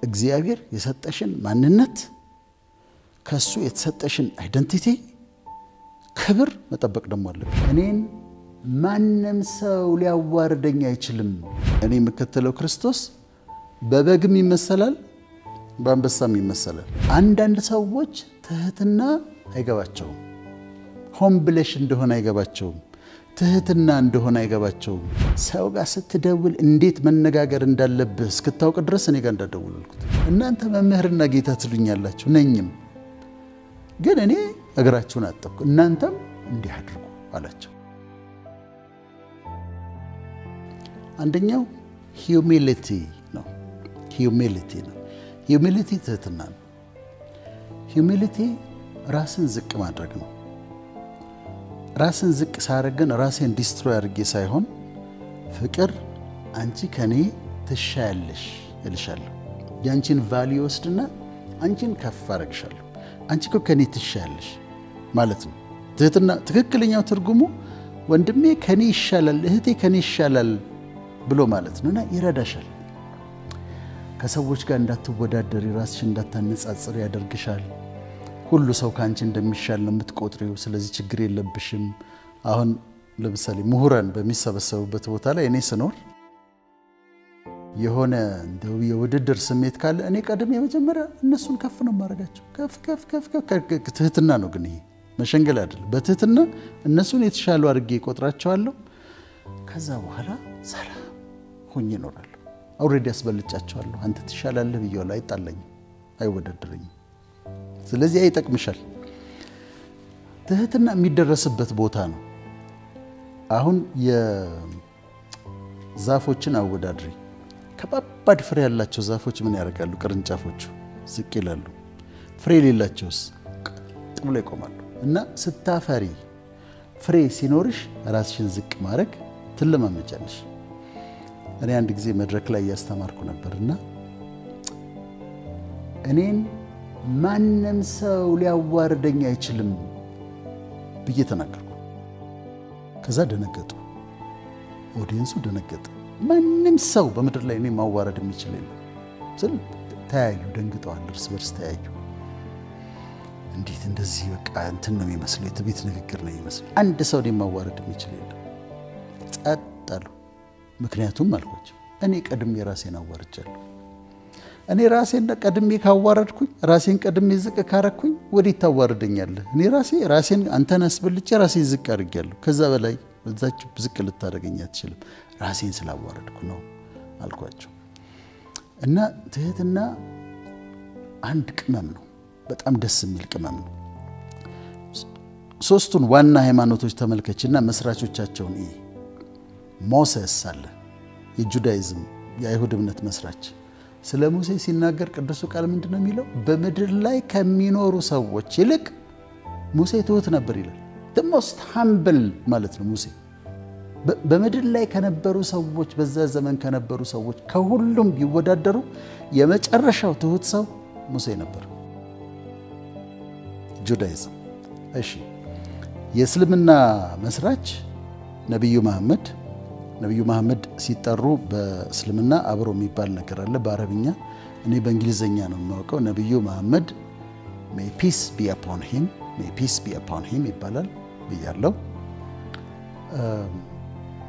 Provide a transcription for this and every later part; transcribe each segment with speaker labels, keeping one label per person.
Speaker 1: እግዚአብሔር የሰጠሽን ማንነት ከሱ የተሰጠሽን አይደንቲቲ ክብር መጠበቅ ደሞ አለብሽ እኔን ማንንም ሰው ሊያዋርደኝ አይችልም እኔ መከተለው ክርስቶስ በበግም ይመሰላል በአንበሳም ይመሰላል አንዳንድ ሰዎች ትህትና አይገባቸውም ሆምብለሽ እንደሆነ አይገባቸውም ትህትና እንደሆነ አይገባቸውም ሰው ጋር ስትደውል እንዴት መነጋገር እንዳለብህ እስክታውቅ ድረስ እኔ ጋር እንዳደውልልኩት እናንተ መምህርና ጌታ ትሉኛላችሁ ነኝም ግን እኔ እግራችሁን አጠብኩ እናንተም እንዲህ አድርጉ አላቸው አንደኛው ሂዩሚሊቲ ነው ሂዩሚሊቲ ትህትና ነው ሂዩሚሊቲ ራስን ዝቅ ማድረግ ነው ራስን ዝቅ ሳረግን ራሴን ዲስትሮይ አድርጌ ሳይሆን ፍቅር አንቺ ከኔ ትሻያለሽ እልሻለሁ ያንቺን ቫልዩ ወስድና አንቺን ከፍ አረግሻለሁ አንቺ ከኔ ትሻያለሽ ማለት ነው ትህትና ትክክለኛው ትርጉሙ ወንድሜ ከኔ ይሻላል እህቴ ከኔ ይሻላል ብሎ ማለት ነውና ይረዳሻል ከሰዎች ጋር እንዳትወዳደሪ ራስሽ እንዳታነጻጽር ያደርግሻል ሁሉ ሰው ካንቺ እንደሚሻል ነው የምትቆጥሪው ስለዚህ ችግር የለብሽም አሁን ለምሳሌ ምሁራን በሚሰበሰቡበት ቦታ ላይ እኔ ስኖር የሆነ እንደው የውድድር ስሜት ካለ እኔ ቀደም የመጀመሪያ እነሱን ከፍ ነው ማረጋቸው ከፍ ትህትና ነው ግን ይሄ መሸንገል አይደለም በትህትና እነሱን የተሻሉ አድርጌ ቆጥራቸዋለሁ ከዛ በኋላ ሰላም ሆኜ እኖራለሁ ኦሬዲ አስበልጫቸዋለሁ አንተ ትሻላለህ ብየዋለሁ አይጣለኝም አይወደድረኝም ስለዚህ አይጠቅምሻል ትህትና የሚደረስበት ቦታ ነው አሁን የዛፎችን አወዳድሪ ከባድ ፍሬ ያላቸው ዛፎች ምን ያደርጋሉ ቅርንጫፎቹ ዝቅ ይላሉ ፍሬ የሌላቸውስ ቀጥ ብሎ ይቆማሉ እና ስታፈሪ ፍሬ ሲኖርሽ ራስሽን ዝቅ ማድረግ ትለማመጃለሽ እኔ አንድ ጊዜ መድረክ ላይ ያስተማርኩ ነበርና እኔን ማንንም ሰው ሊያዋርደኝ አይችልም ብዬ ተናገርኩ ከዛ ደነገጡ ኦዲየንሱ ደነገጠ ማንንም ሰው በመድረክ ላይ እኔ ማዋረድ የሚችል የለም ስል ታያዩ ደንግጠዋል እርስ በርስ ታያዩ እንዴት እንደዚህ በቃ እንትን ነው የሚመስለው የትቤት ንግግር ነው የሚመስለው አንድ ሰው እኔ ማዋረድ የሚችል የለም ጸጥ አሉ ምክንያቱም አልኳቸው እኔ ቀድሜ ራሴን አዋርጃለሁ እኔ ራሴን ቀድሜ ካዋረድኩኝ ራሴን ቀድሜ ዝቅ ካረኩኝ ወዴት ታዋርደኛለህ እኔ ራሴን አንተን አስበልጬ ራሴን ዝቅ አድርጌያለሁ ከዛ በላይ በዛች ዝቅ ልታደርገኝ አትችልም ራሴን ስላዋረድኩ ነው አልኳቸው እና ትህትና አንድ ቅመም ነው በጣም ደስ የሚል ቅመም ነው ሶስቱን ዋና ሃይማኖቶች ተመልከችና መስራቾቻቸውን ሞሴስ አለ የጁዳይዝም የአይሁድ እምነት መስራች ስለ ሙሴ ሲናገር ቅዱስ ቃል ምንድነው የሚለው በመድር ላይ ከሚኖሩ ሰዎች ይልቅ ሙሴ ትሁት ነበር ይላል the most humble ማለት ነው ሙሴ በመድር ላይ ከነበሩ ሰዎች በዛ ዘመን ከነበሩ ሰዎች ከሁሉም ቢወዳደሩ የመጨረሻው ትሁት ሰው ሙሴ ነበር ጁዳይዝም እሺ የእስልምና መስራች ነብዩ መሐመድ ሲጠሩ በእስልምና አብሮ የሚባል ነገር አለ በአረብኛ እኔ በእንግሊዘኛ ነው የማውቀው ነብዩ መሐመድ may peace be upon him ይባላል ብያለሁ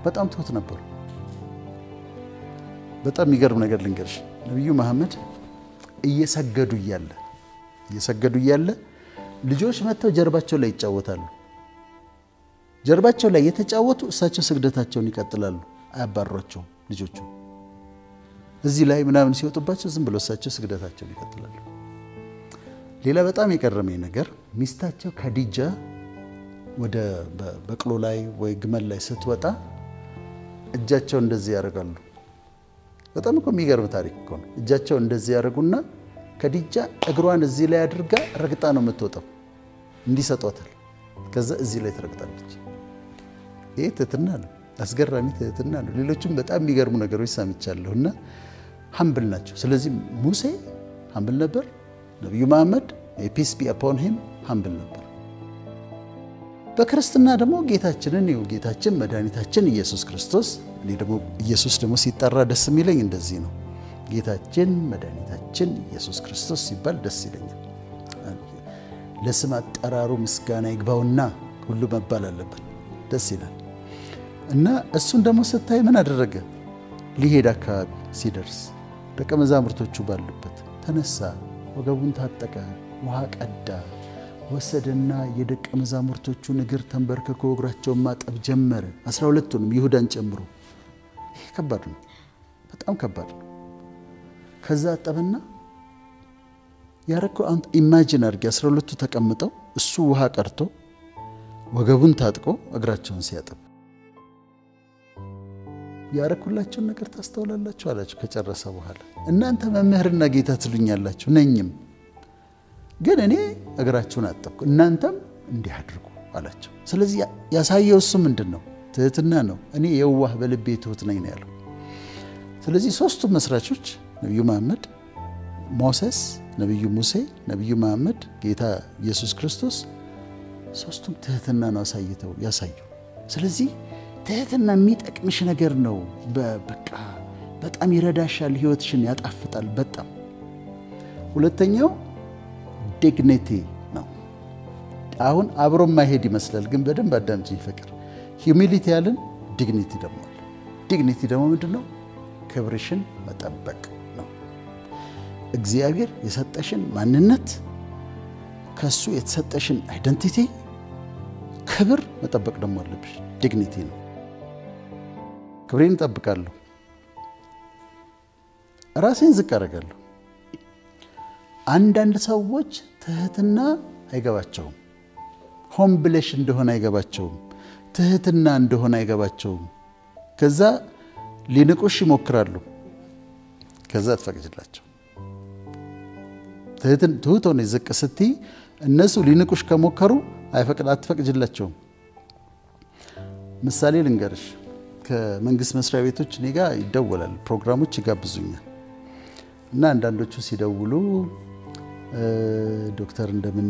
Speaker 1: በጣም ትሁት ነበሩ በጣም የሚገርም ነገር ልንገርሽ ነብዩ መሐመድ እየሰገዱ እያለ ልጆች መተው ጀርባቸው ላይ ይጫወታሉ ጀርባቸው ላይ የተጫወቱ እሳቸው ስግደታቸውን ይቀጥላሉ አያባሯቸው ልጆቹ እዚህ ላይ ምናምን ሲወጡባቸው ዝም ብለው እሳቸው ስግደታቸውን ይቀጥላሉ ሌላ በጣም የቀረመኝ ነገር ሚስታቸው ከዲጃ ወደ በቅሎ ላይ ወይ ግመል ላይ ስትወጣ እጃቸው እንደዚህ ያደርጋሉ በጣም እኮ የሚገርም ታሪክ እኮ ነው እጃቸው እንደዚህ ያደርጉና ከዲጃ እግሯን እዚህ ላይ አድርጋ ረግጣ ነው የምትወጣው እንዲሰጧታል ከዛ እዚህ ላይ ትረግጣለች ይሄ ትህትና ነው አስገራሚ ትህትና ነው ሌሎችም በጣም የሚገርሙ ነገሮች ሰምቻለሁና humble ናቸው ስለዚህ ሙሴ humble ነበር ነብዩ መሐመድ peace be upon him humble ነበር በክርስትና ደግሞ ጌታችን መድኃኒታችን ኢየሱስ ክርስቶስ እኔ ደግሞ ኢየሱስ ደግሞ ሲጠራ ደስ የሚለኝ እንደዚህ ነው ጌታችን መድኃኒታችን ኢየሱስ ክርስቶስ ሲባል ደስ ይለኛል። ለስም አጠራሩ ምስጋና ይግባውና ሁሉ መባል አለበት። ደስ ይላል። እና እሱን ደግሞ ስታይ ምን አደረገ? ሊሄድ አካባቢ ሲደርስ ደቀ መዛሙርቶቹ ባሉበት ተነሳ፣ ወገቡን ታጠቀ፣ ውሃ ቀዳ፣ ወሰደና የደቀ መዛሙርቶቹን እግር ተንበርክኮ እግራቸውን ማጠብ ጀመረ። 12ቱንም ይሁዳን ጨምሮ። ይሄ ከባድ ነው፣ በጣም ከባድ ነው። ከዛ አጠበና ያረከው አንተ ኢማጂን አድርጊ 12ቱ ተቀምጠው እሱ ውሃ ቀርቶ ወገቡን ታጥቆ እግራቸውን ሲያጥብ ያረኩላችሁን ነገር ታስተውላላችሁ አላችሁ ከጨረሰ በኋላ። እናንተ መምህርና ጌታ ትሉኛላችሁ ነኝም፣ ግን እኔ እግራችሁን አጠብኩ፣ እናንተም እንዲህ አድርጉ አላቸው። ስለዚህ ያሳየው እሱ ምንድነው? ትህትና ነው። እኔ የዋህ በልቤ ትሁት ነኝ ያለው። ስለዚህ ሶስቱ መስራቾች ነብዩ መሐመድ፣ ሞሴስ ነብዩ ሙሴ፣ ነብዩ መሐመድ ጌታ ኢየሱስ ክርስቶስ ሶስቱም ትህትና ነው ያሳዩ። ስለዚህ ትህትና የሚጠቅምሽ ነገር ነው። በቃ በጣም ይረዳሻል፣ ህይወትሽን ያጣፍጣል በጣም። ሁለተኛው ዲግኒቲ ነው። አሁን አብሮ ማይሄድ ይመስላል፣ ግን በደንብ አዳምጪኝ ፍቅር። ሂዩሚሊቲ ያለን ዲግኒቲ ደግሞ አለ። ዲግኒቲ ደግሞ ምንድነው? ክብርሽን መጠበቅ ነው። እግዚአብሔር የሰጠሽን ማንነት ከሱ የተሰጠሽን አይደንቲቲ ክብር መጠበቅ ደግሞ አለብሽ። ዲግኒቲ ነው። ክብሬን እጠብቃለሁ፣ ራሴን ዝቅ አደርጋለሁ። አንዳንድ ሰዎች ትህትና አይገባቸውም፣ ሆም ብለሽ እንደሆነ አይገባቸውም፣ ትህትና እንደሆነ አይገባቸውም። ከዛ ሊንቁሽ ይሞክራሉ። ከዛ አትፈቅጅላቸው። ትሁት ሆነሽ ዝቅ ስትይ እነሱ ሊንቁሽ ከሞከሩ አትፈቅጅላቸውም። ምሳሌ ልንገርሽ። ከመንግስት መስሪያ ቤቶች እኔ ጋር ይደወላል፣ ፕሮግራሞች ይጋብዙኛል። እና አንዳንዶቹ ሲደውሉ ዶክተር እንደምን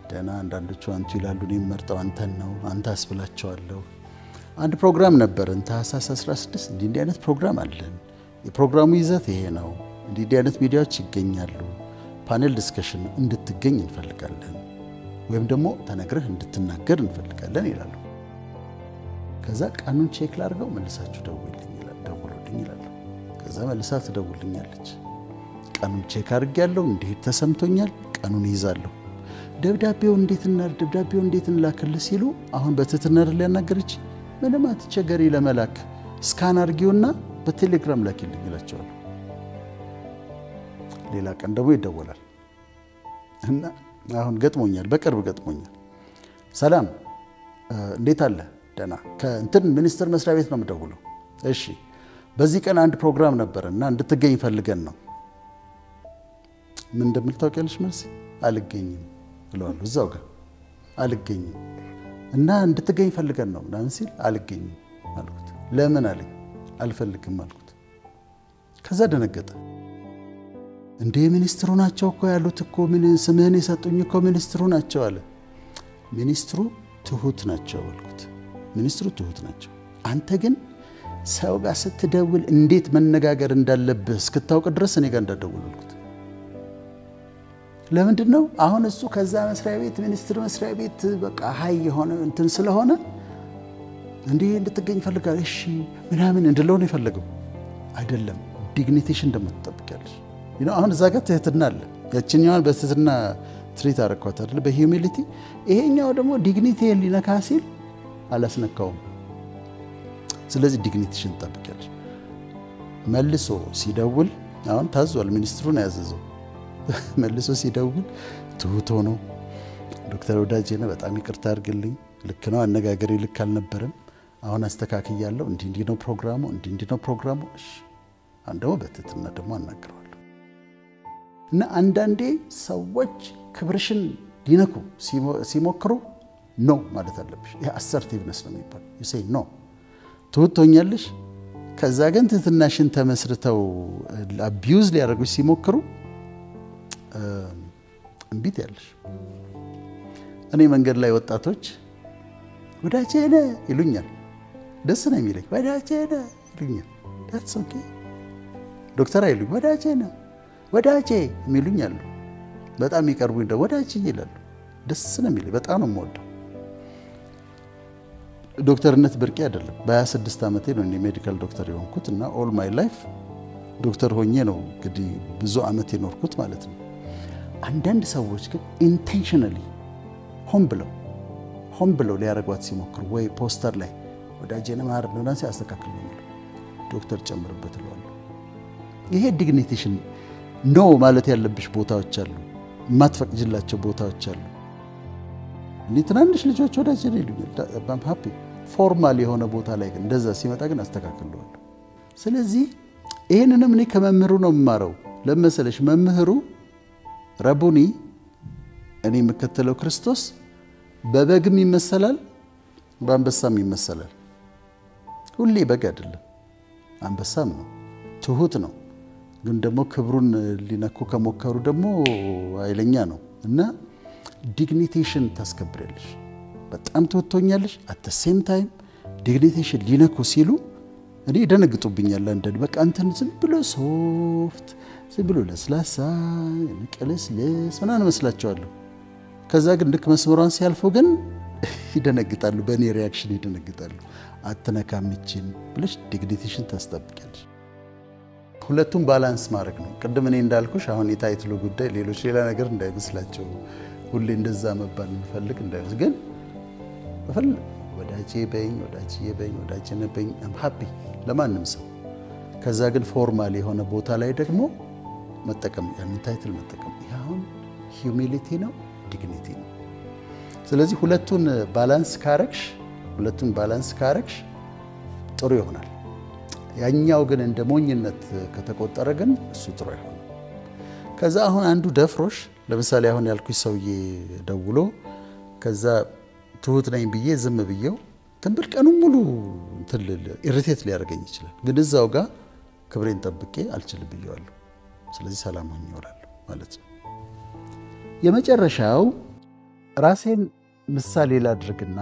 Speaker 1: ደህና፣ አንዳንዶቹ አንቱ ይላሉ። እኔም መርጠው አንተን ነው አንተ አስብላቸዋለሁ። አንድ ፕሮግራም ነበረን ታህሳስ 16 እንዲህ አይነት ፕሮግራም አለን። የፕሮግራሙ ይዘት ይሄ ነው። እንዲህ አይነት ሚዲያዎች ይገኛሉ። ፓኔል ዲስከሽን እንድትገኝ እንፈልጋለን፣ ወይም ደግሞ ተነግረህ እንድትናገር እንፈልጋለን ይላሉ። ከዛ ቀኑን ቼክ ላድርገው መልሳችሁ ደውሉልኝ ይላሉ። ከዛ መልሳ ትደውልልኛለች። ቀኑን ቼክ አድርጌያለሁ፣ እንዴት ተሰምቶኛል፣ ቀኑን ይዛለሁ። ደብዳቤው እንዴት እንላክልህ ሲሉ አሁን በትህትና አይደል ያናገረች፣ ምንም አትቸገሪ ለመላክ ስካን አድርጊውና በቴሌግራም ላኪልኝ ይላቸዋል። ሌላ ቀን ደግሞ ይደወላል እና አሁን ገጥሞኛል፣ በቅርብ ገጥሞኛል። ሰላም እንዴት አለ? ደህና። ከእንትን ሚኒስትር መስሪያ ቤት ነው የምደውለው። እሺ በዚህ ቀን አንድ ፕሮግራም ነበርና እንድትገኝ ፈልገን ነው። ምን እንደምል ታውቂያለሽ? መልስ አልገኝም ብለዋል። እዛው ጋር አልገኝም እና እንድትገኝ ፈልገን ነው ምናምን ሲል አልገኝም አልኩት። ለምን አለኝ። አልፈልግም አልኩት። ከዛ ደነገጠ። እንዴ ሚኒስትሩ ናቸው እኮ ያሉት እኮ ምን ስምህን የሰጡኝ እኮ ሚኒስትሩ ናቸው አለ። ሚኒስትሩ ትሁት ናቸው አልኩት። ሚኒስትሩ ትሁት ናቸው። አንተ ግን ሰው ጋር ስትደውል እንዴት መነጋገር እንዳለብህ እስክታውቅ ድረስ እኔ ጋር እንዳትደውል አልኩት። ለምንድነው? አሁን እሱ ከዛ መስሪያ ቤት ሚኒስትር መስሪያ ቤት በቃ ሃይ የሆነ እንትን ስለሆነ እንዴ እንድትገኝ ፈልጋለህ እሺ ምናምን እንድለው ነው የፈለገው። አይደለም ዲግኒቲሽን እንደምትጠብቂያለሽ። አሁን እዛ ጋር ትህትና አለ። ያቺኛዋን በትህትና ትሪት አረኳት አይደል? በሂዩሚሊቲ። ይሄኛው ደግሞ ዲግኒቲን ሊነካ ሲል አላስነካውም። ስለዚህ ዲግኒቲሽን ጠብቂያለሽ። መልሶ ሲደውል አሁን ታዟል፣ ሚኒስትሩን ያዘዘው። መልሶ ሲደውል ትሁት ሆኖ ዶክተር ወዳጄነ በጣም ይቅርታ አድርግልኝ፣ ልክ ነው አነጋገሬ ልክ አልነበረም፣ አሁን አስተካክያለሁ፣ እንዲህ ነው ፕሮግራሙ፣ እንዲህ ነው ፕሮግራሙ። እሺ አንደው በትህትና ደግሞ አናግረዋለሁ። እና አንዳንዴ ሰዎች ክብርሽን ሊነኩ ሲሞክሩ ኖ ማለት አለብሽ። ይሄ አሰርቲቭነስ ነው የሚባለው። you say no ትሁት ሆኛለሽ። ከዛ ግን ትህትናሽን ተመስርተው አቢዩዝ ሊያደርጉሽ ሲሞክሩ እንቢት ያለሽ። እኔ መንገድ ላይ ወጣቶች ወዳጄ ነህ ይሉኛል፣ ደስ ነው የሚለኝ። ወዳጄ ነህ ይሉኛል። that's okay ዶክተር አይሉኝ ወዳጄ ነው ወዳጄ የሚሉኝ አሉ። በጣም ይቀርቡኝ ደግሞ ወዳጄ ይላሉ። ደስ ነው የሚለኝ በጣም ነው የምወደው። ዶክተርነት ብርቄ አይደለም። በ26 ዓመቴ ነው እኔ ሜዲካል ዶክተር የሆንኩት እና ኦል ማይ ላይፍ ዶክተር ሆኜ ነው እንግዲህ ብዙ ዓመት የኖርኩት ማለት ነው። አንዳንድ ሰዎች ግን ኢንቴንሽናሊ ሆን ብለው ሊያረጓት ሲሞክሩ ወይ ፖስተር ላይ ወዳጄን ማር ነው ሲያስተካክሉ ነው ዶክተር ጨምርበት ይላሉ። ይሄ ዲግኒቴሽን ኖ ማለት ያለብሽ ቦታዎች አሉ፣ ማትፈቅጅላቸው ቦታዎች አሉ። እኔ ትናንሽ ልጆች ወዳጄን ይሉኛል። በጣም ሃፒ ፎርማል የሆነ ቦታ ላይ ግን እንደዛ ሲመጣ ግን አስተካክለዋለሁ። ስለዚህ ይሄንንም እኔ ከመምህሩ ነው የምማረው። ለመሰለሽ መምህሩ ረቡኒ እኔ የምከተለው ክርስቶስ በበግም ይመሰላል በአንበሳም ይመሰላል። ሁሌ በግ አይደለም አንበሳም ነው፣ ትሁት ነው። ግን ደግሞ ክብሩን ሊነኩ ከሞከሩ ደግሞ ኃይለኛ ነው እና ዲግኒቴሽን ታስከብራለሽ። በጣም ትወቶኛለሽ አት ዘ ሴም ታይም ዲግኒቴሽን ሊነኩ ሲሉ እኔ ደነግጡብኛል። አንደን በቃ እንትን ዝም ብሎ ሶፍት ዝም ብሎ ለስላሳ ንቀለስለስ ምናምን መስላቸዋለሁ። ከዛ ግን ልክ መስመሯን ሲያልፈው ግን ይደነግጣሉ። በእኔ ሪአክሽን ይደነግጣሉ። አትነካምችን ብለሽ ዲግኒቴሽን ታስጠብቂያለሽ። ሁለቱም ባላንስ ማድረግ ነው። ቅድም እኔ እንዳልኩሽ አሁን የታይትሉ ጉዳይ ሌሎች ሌላ ነገር እንዳይመስላቸው ሁሌ እንደዛ መባል እንፈልግ እንዳይመስል ግን ወዳጄ በኝ ወዳጄ በኝ ወዳጄ ነኝ አም ሃፒ ለማንም ሰው። ከዛ ግን ፎርማል የሆነ ቦታ ላይ ደግሞ መጠቀም ያንን ታይትል መጠቀም ያሁን ሂዩሚሊቲ ነው ዲግኒቲ ነው። ስለዚህ ሁለቱን ባላንስ ካረክሽ ጥሩ ይሆናል። ያኛው ግን እንደ ሞኝነት ከተቆጠረ ግን እሱ ጥሩ አይሆንም። ከዛ አሁን አንዱ ደፍሮሽ ለምሳሌ አሁን ያልኩሽ ሰውዬ ደውሎ ከዛ ትሁት ነኝ ብዬ ዝም ብዬው ትንብል ቀኑን ሙሉ ኢሪቴት ሊያደርገኝ ይችላል። ግን እዛው ጋር ክብሬን ጠብቄ አልችል ብዬዋለሁ። ስለዚህ ሰላም ሆኜ እወራለሁ ማለት ነው። የመጨረሻው ራሴን ምሳሌ ላድርግና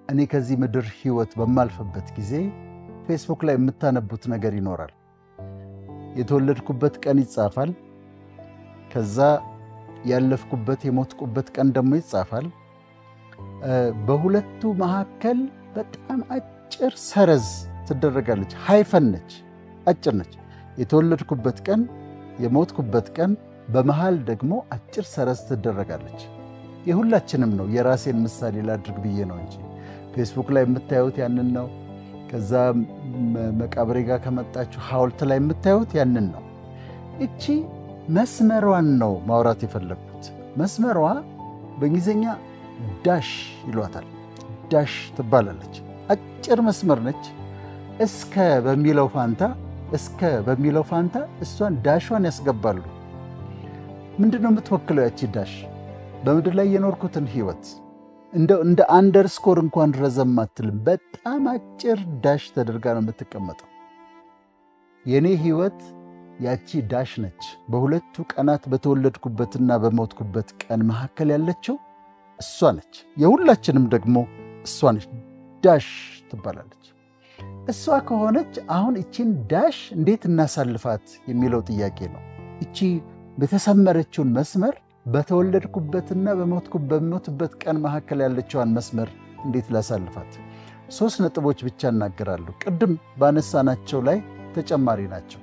Speaker 1: እኔ ከዚህ ምድር ህይወት በማልፈበት ጊዜ ፌስቡክ ላይ የምታነቡት ነገር ይኖራል። የተወለድኩበት ቀን ይጻፋል። ከዛ ያለፍኩበት የሞትኩበት ቀን ደግሞ ይጻፋል። በሁለቱ መካከል በጣም አጭር ሰረዝ ትደረጋለች። ሃይፈን ነች፣ አጭር ነች። የተወለድኩበት ቀን፣ የሞትኩበት ቀን፣ በመሃል ደግሞ አጭር ሰረዝ ትደረጋለች። የሁላችንም ነው። የራሴን ምሳሌ ላድርግ ብዬ ነው እንጂ ፌስቡክ ላይ የምታዩት ያንን ነው። ከዛ መቃብሬ ጋር ከመጣችሁ ሐውልት ላይ የምታዩት ያንን ነው። እቺ መስመሯን ነው ማውራት የፈለኩት። መስመሯ በእንግሊዝኛ ዳሽ ይሏታል። ዳሽ ትባላለች። አጭር መስመር ነች። እስከ በሚለው ፋንታ እሷን ዳሿን ያስገባሉ። ምንድነው የምትወክለው ያቺ ዳሽ? በምድር ላይ የኖርኩትን ህይወት እንደ አንደርስኮር እንኳን ረዘም አትልም። በጣም አጭር ዳሽ ተደርጋ ነው የምትቀመጠው። የኔ ህይወት ያቺ ዳሽ ነች። በሁለቱ ቀናት በተወለድኩበትና በሞትኩበት ቀን መካከል ያለችው እሷ ነች። የሁላችንም ደግሞ እሷ ነች። ዳሽ ትባላለች። እሷ ከሆነች አሁን እቺን ዳሽ እንዴት እናሳልፋት የሚለው ጥያቄ ነው። እቺ በተሰመረችውን መስመር በተወለድኩበትና በሞትኩበት ቀን መካከል ያለችዋን መስመር እንዴት ላሳልፋት? 3 ነጥቦች ብቻ እናገራለሁ። ቅድም ባነሳናቸው ላይ ተጨማሪ ናቸው።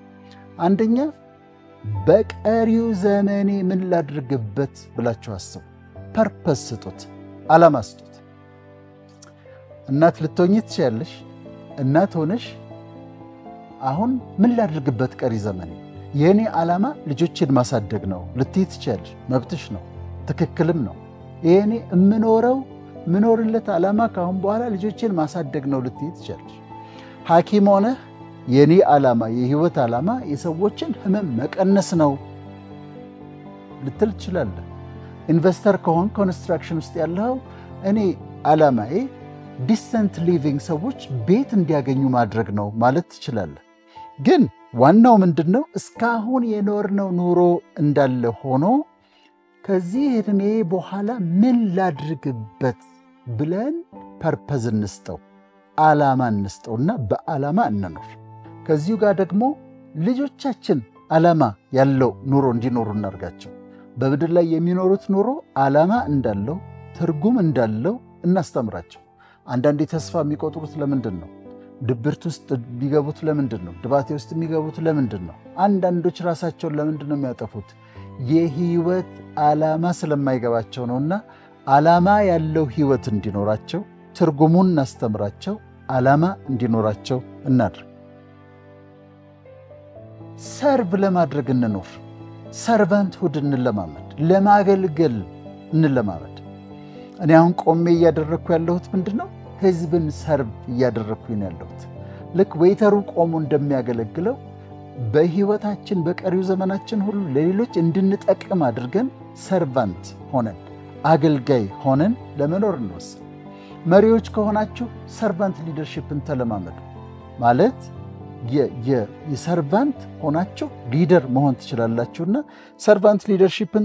Speaker 1: አንደኛ በቀሪው ዘመኔ ምን ላድርግበት ብላችሁ አስቡ። ፐርፐስ ስጡት፣ ዓላማ ስጡት። እናት ልትሆኚ ትችያለሽ። እናት ሆነሽ አሁን ምን ላድርግበት ቀሪ ዘመኔ? የኔ ዓላማ ልጆችን ማሳደግ ነው ልትይ ትችያለሽ። መብትሽ ነው፣ ትክክልም ነው። የኔ ምኖርለት ዓላማ ካሁን በኋላ ልጆችን ማሳደግ ነው ልትይ ትችያለሽ። ሐኪም ሆነህ የኔ ዓላማ የህይወት ዓላማ የሰዎችን ህመም መቀነስ ነው ልትል ትችላለህ። ኢንቨስተር ከሆን ኮንስትራክሽን ውስጥ ያለው እኔ ዓላማዬ ዲሰንት ሊቪንግ ሰዎች ቤት እንዲያገኙ ማድረግ ነው ማለት ትችላለህ። ግን ዋናው ምንድነው? እስካሁን የኖርነው ኑሮ እንዳለ ሆኖ ከዚህ እድሜ በኋላ ምን ላድርግበት ብለን ፐርፐዝ እንስጠው፣ ዓላማ እንስጠውና በዓላማ እንኖር። ከዚሁ ጋር ደግሞ ልጆቻችን ዓላማ ያለው ኑሮ እንዲኖሩ እናርጋቸው። በምድር ላይ የሚኖሩት ኑሮ ዓላማ እንዳለው ትርጉም እንዳለው እናስተምራቸው። አንዳንዴ ተስፋ የሚቆጥሩት ለምንድን ነው? ድብርት ውስጥ ቢገቡት ለምንድን ነው? ድባቴ ውስጥ የሚገቡት ለምንድን ነው? አንዳንዶች ራሳቸውን ለምንድን ነው የሚያጠፉት? የህይወት ዓላማ ስለማይገባቸው ነውና ዓላማ ያለው ህይወት እንዲኖራቸው ትርጉሙን እናስተምራቸው። ዓላማ እንዲኖራቸው እናድርግ። ሰርቭ ለማድረግ እንኖር። ሰርቫንት ሁድ እንለማመድ። ለማገልገል እንለማመድ። እኔ አሁን ቆሜ እያደረግኩ ያለሁት ምንድን ነው? ህዝብን ሰርቭ እያደረግኩኝ ያለሁት። ልክ ዌይተሩ ቆሞ እንደሚያገለግለው በህይወታችን በቀሪው ዘመናችን ሁሉ ለሌሎች እንድንጠቅም አድርገን ሰርቫንት ሆነን አገልጋይ ሆነን ለመኖር እንወስን። መሪዎች ከሆናችሁ ሰርቫንት ሊደርሺፕን ተለማመዱ። ማለት የሰርቫንት ሆናችሁ ሊደር መሆን ትችላላችሁና ሰርቫንት ሊደርሺፕን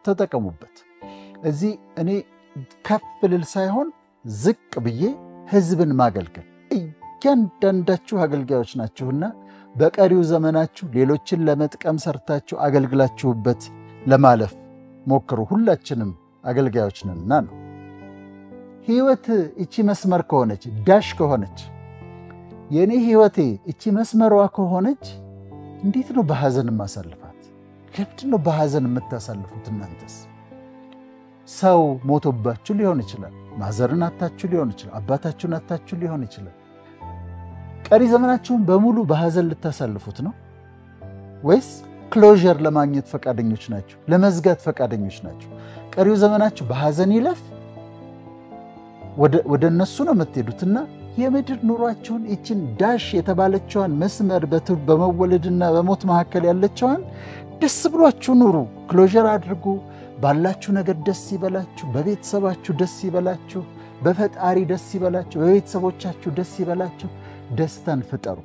Speaker 1: ተጠቀሙበት። እዚህ እኔ ከፍ ልል ሳይሆን ዝቅ ብዬ ህዝብን ማገልገል። እያንዳንዳችሁ አገልጋዮች ናችሁና በቀሪው ዘመናችሁ ሌሎችን ለመጥቀም ሰርታችሁ አገልግላችሁበት ለማለፍ ሞክሩ። ሁላችንም አገልጋዮች ነንና ነው። ህይወት እቺ መስመር ከሆነች ዳሽ ከሆነች የኔ ህይወቴ እቺ መስመሯ ከሆነች እንዴት ነው በሐዘን ማሳልፋት? ለምንድን ነው በሐዘን የምታሳልፉት? እናንተስ ሰው ሞቶባችሁ ሊሆን ይችላል። ማዘርን አታችሁ ሊሆን ይችላል። አባታችሁን አታችሁ ሊሆን ይችላል። ቀሪ ዘመናችሁን በሙሉ በሐዘን ልታሳልፉት ነው ወይስ ክሎዥር ለማግኘት ፈቃደኞች ናችሁ? ለመዝጋት ፈቃደኞች ናችሁ? ቀሪው ዘመናችሁ በሐዘን ይለፍ ወደ እነሱ ነው የምትሄዱትና የምድር ኑሯችሁን እቺን ዳሽ የተባለችዋን መስመር በመወለድና በሞት መካከል ያለችዋን ደስ ብሏችሁ ኑሩ። ክሎዥር አድርጉ። ባላችሁ ነገር ደስ ይበላችሁ። በቤተሰባችሁ ደስ ይበላችሁ። በፈጣሪ ደስ ይበላችሁ። በቤተሰቦቻችሁ ደስ ይበላችሁ። ደስታን ፍጠሩ።